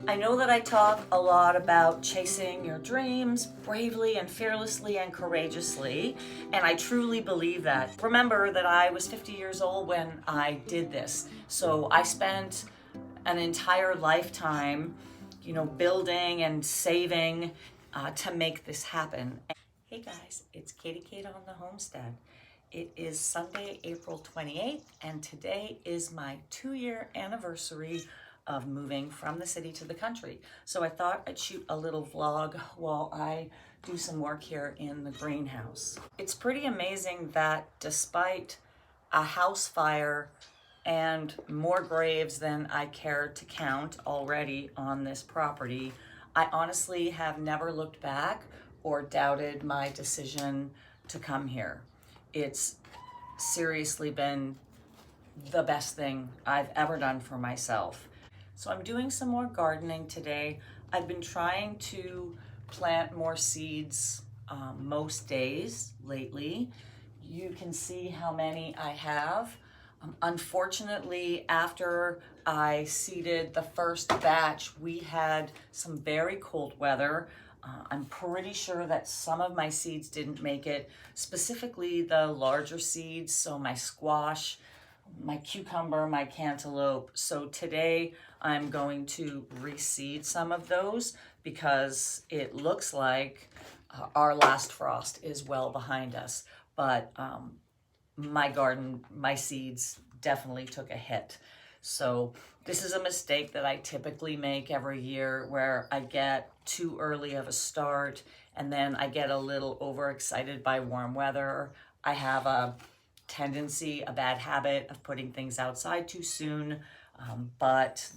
I know that I talk a lot about chasing your dreams bravely and fearlessly and courageously, and I truly believe that. Remember that I was 50 years old when I did this, so I spent an entire lifetime, building and saving to make this happen. Hey guys, it's Katie Kate on the Homestead. It is Sunday, April 28th, and today is my 2-year anniversary of moving from the city to the country. So I thought I'd shoot a little vlog while I do some work here in the greenhouse. It's pretty amazing that despite a house fire and more graves than I care to count already on this property, I honestly have never looked back or doubted my decision to come here. It's seriously been the best thing I've ever done for myself. So I'm doing some more gardening today. I've been trying to plant more seeds most days lately. You can see how many I have. Unfortunately, after I seeded the first batch, we had some very cold weather. I'm pretty sure that some of my seeds didn't make it, specifically the larger seeds, so my squash, my cucumber, my cantaloupe. So today I'm going to reseed some of those because it looks like our last frost is well behind us. But my garden, my seeds definitely took a hit. So this is a mistake that I typically make every year where I get too early of a start and then I get a little overexcited by warm weather. I have a tendency, a bad habit of putting things outside too soon, but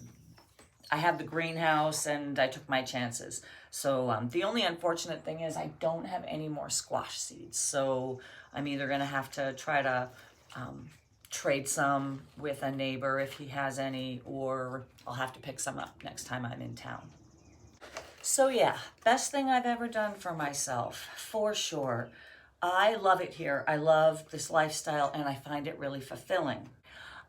I have the greenhouse and I took my chances. So the only unfortunate thing is I don't have any more squash seeds. So I'm either gonna have to try to trade some with a neighbor if he has any, or I'll have to pick some up next time I'm in town. So yeah, best thing I've ever done for myself, for sure. I love it here. I love this lifestyle and I find it really fulfilling.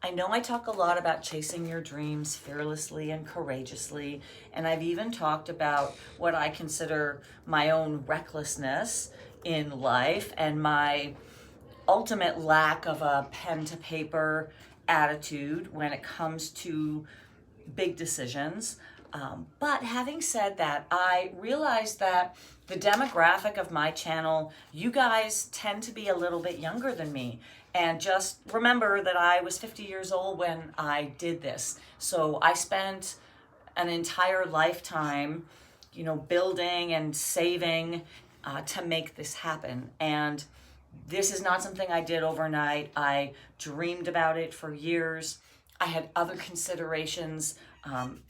I know I talk a lot about chasing your dreams fearlessly and courageously, and I've even talked about what I consider my own recklessness in life and my ultimate lack of a pen to paper attitude when it comes to big decisions. But having said that, I realized that the demographic of my channel, you guys tend to be a little bit younger than me. And just remember that I was 50 years old when I did this. So I spent an entire lifetime, building and saving to make this happen. And this is not something I did overnight. I dreamed about it for years. I had other considerations,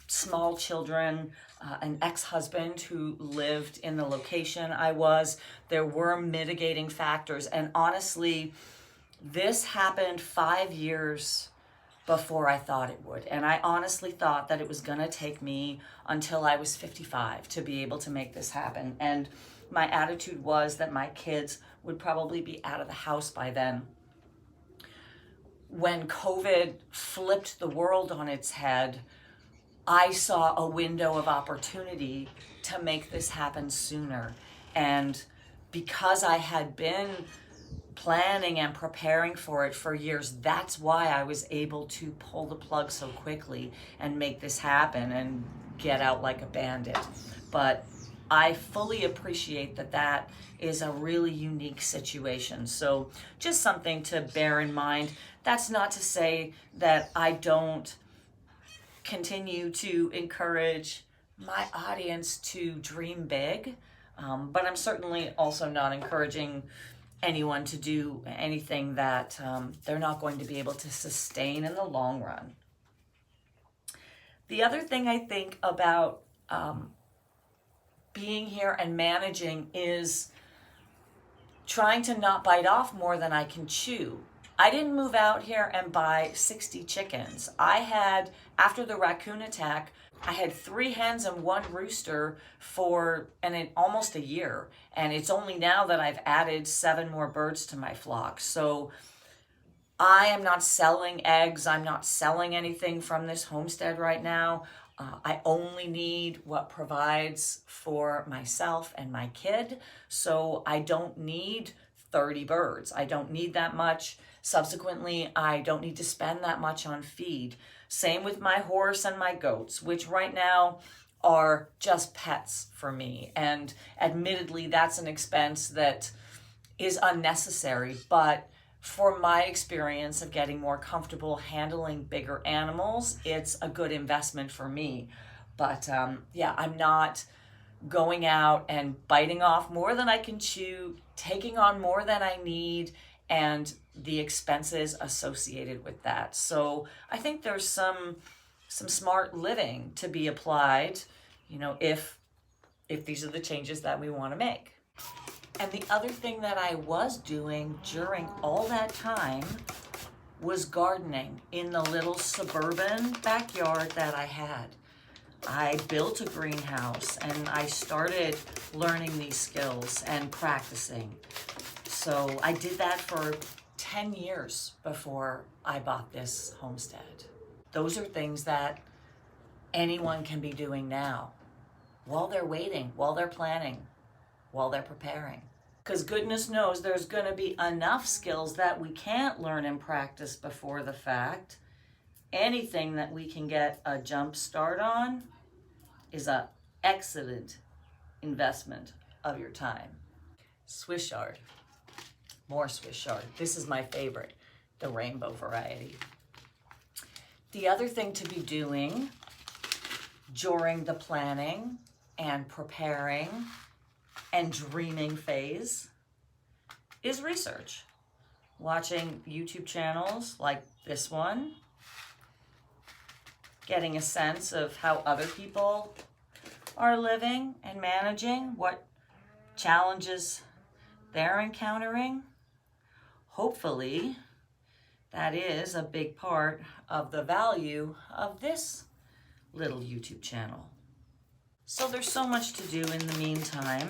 small children, an ex-husband who lived in the location I was. There were mitigating factors. And honestly, this happened 5 years before I thought it would. And I honestly thought that it was gonna take me until I was 55 to be able to make this happen. And my attitude was that my kids would probably be out of the house by then. When COVID flipped the world on its head, I saw a window of opportunity to make this happen sooner. And because I had been planning and preparing for it for years, that's why I was able to pull the plug so quickly and make this happen and get out like a bandit. But I fully appreciate that that is a really unique situation. So just something to bear in mind. That's not to say that I don't continue to encourage my audience to dream big, but I'm certainly also not encouraging anyone to do anything that they're not going to be able to sustain in the long run. The other thing I think about being here and managing is trying to not bite off more than I can chew. I didn't move out here and buy 60 chickens. I had, after the raccoon attack, I had 3 hens and 1 rooster for almost a year. And it's only now that I've added 7 more birds to my flock. So I am not selling eggs. I'm not selling anything from this homestead right now. I only need what provides for myself and my kid, so I don't need 30 birds. I don't need that much. Subsequently, I don't need to spend that much on feed. Same with my horse and my goats, which right now are just pets for me. And admittedly, that's an expense that is unnecessary, but for my experience of getting more comfortable handling bigger animals, it's a good investment for me. But yeah, I'm not going out and biting off more than I can chew, taking on more than I need, and the expenses associated with that. So I think there's some smart living to be applied, you know, if these are the changes that we want to make. And the other thing that I was doing during all that time was gardening in the little suburban backyard that I had. I built a greenhouse and I started learning these skills and practicing. So I did that for 10 years before I bought this homestead. Those are things that anyone can be doing now while they're waiting, while they're planning, while they're preparing. Because goodness knows there's going to be enough skills that we can't learn and practice before the fact. Anything that we can get a jump start on is an excellent investment of your time. Swiss chard. More Swiss chard. This is my favorite, the rainbow variety. The other thing to be doing during the planning and preparing and dreaming phase is research. Watching YouTube channels like this one, getting a sense of how other people are living and managing, what challenges they're encountering. Hopefully, that is a big part of the value of this little YouTube channel. So there's so much to do in the meantime,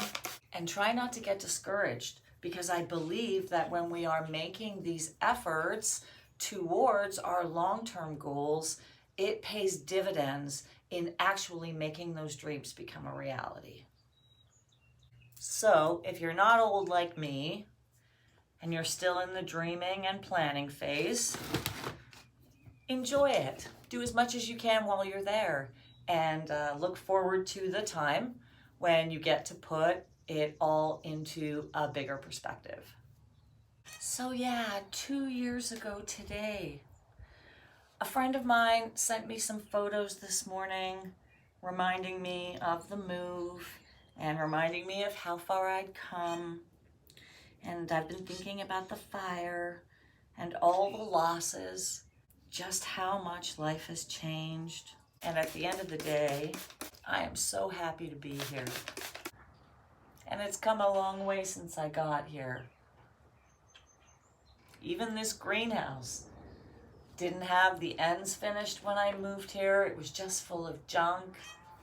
and try not to get discouraged, because I believe that when we are making these efforts towards our long-term goals, it pays dividends in actually making those dreams become a reality. So if you're not old like me, and you're still in the dreaming and planning phase, enjoy it. Do as much as you can while you're there, and look forward to the time when you get to put it all into a bigger perspective. So yeah, 2 years ago today, a friend of mine sent me some photos this morning reminding me of the move and reminding me of how far I'd come. And I've been thinking about the fire and all the losses, just how much life has changed. And at the end of the day, I am so happy to be here. And it's come a long way since I got here. Even this greenhouse didn't have the ends finished when I moved here. It was just full of junk.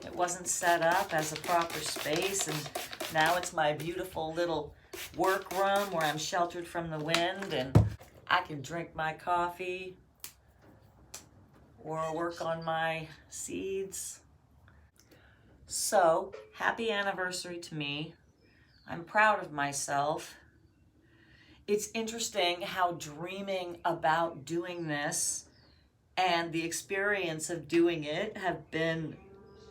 It wasn't set up as a proper space, and now it's my beautiful little workroom where I'm sheltered from the wind and I can drink my coffee or work on my seeds. So, happy anniversary to me. I'm proud of myself. It's interesting how dreaming about doing this and the experience of doing it have been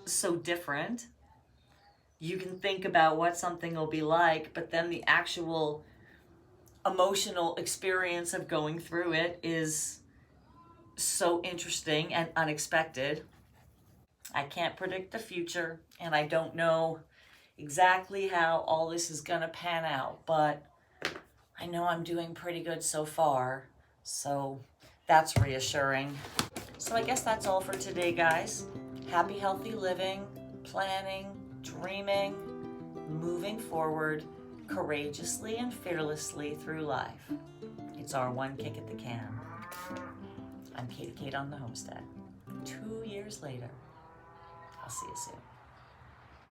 so different. You can think about what something will be like, but then the actual emotional experience of going through it is so interesting and unexpected. I can't predict the future, and I don't know exactly how all this is gonna pan out, but I know I'm doing pretty good so far, so that's reassuring. So I guess that's all for today, guys. Happy, healthy living, planning, dreaming, moving forward courageously and fearlessly through life. It's our one kick at the can. I'm Katie Kate on the Homestead. 2 years later. I'll see you soon.